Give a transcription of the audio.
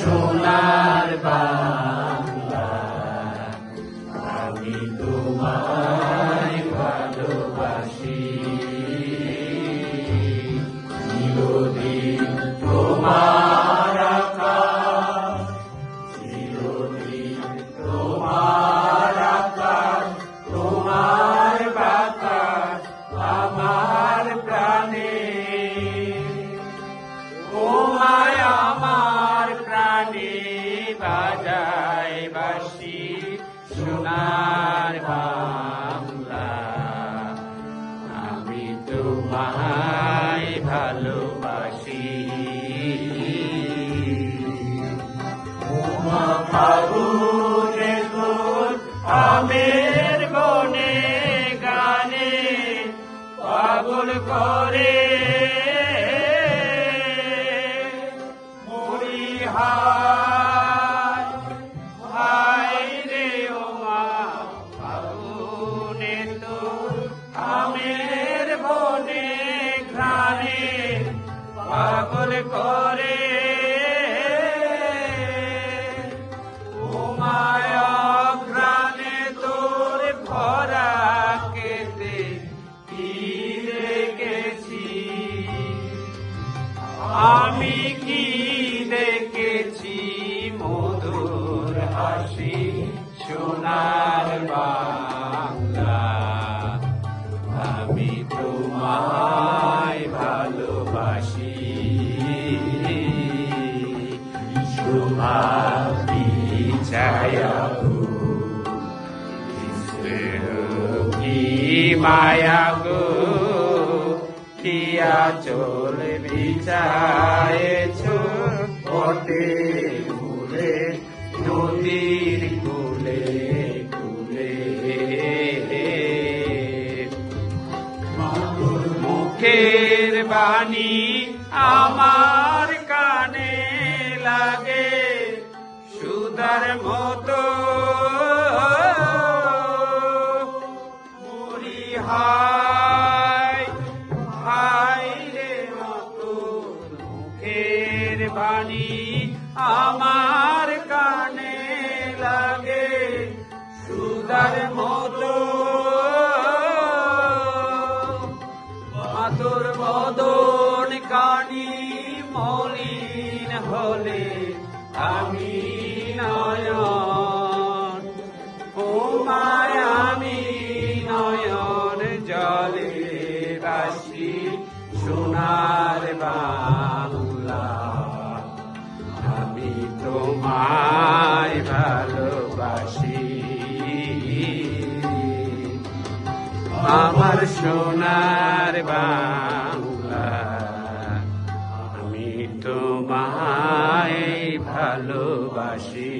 সোনার বাংলা, আমি তোমায় ভালোবাসি। চিরদিন তোমার আকাশ, চিরদিন তোমার আকাশ, তোমার বাতাস আমার প্রাণে। তোমায় আমার প্রাণে বাজায় বাঁশি, সোনার বাংলা, আমি তোমায় ভালোবাসি। ফাগুনে তোর আমের বনে গানে পাগল করে মরি, হায় হায় রে ও মা। ফাগুনে তোর আমের বনে ঘ্রাণে পাগল করে ও মায়া ঘ্রাণে তোর ভরা কেতে কি রেখেছি আমি, কি দেখেছি মধুর হাসি, সোনার বাংলা, আমি তোমায় ভালোবাসি। শোভা ছায়া কি মায়া গো, কিয়া চল বিছায়েছ পটে ঘুরে নদীর কুলে কুলে। মুখের বাণী আমার কানে লাগে সুধার মতো, মরি হায় হায় রে মতো। মুখের বাণী আমার কানে লাগে সুধার মতো, মাতুর বদন কানি মলিন হলে আমি নয়ন, ও মায় আমি নয়ন জলে বাসি, সোনার বাংলা, আমি তোমায় ভালোবাসি। আমার সোনার বাংলা, আমি তোমায় ভালোবাসি।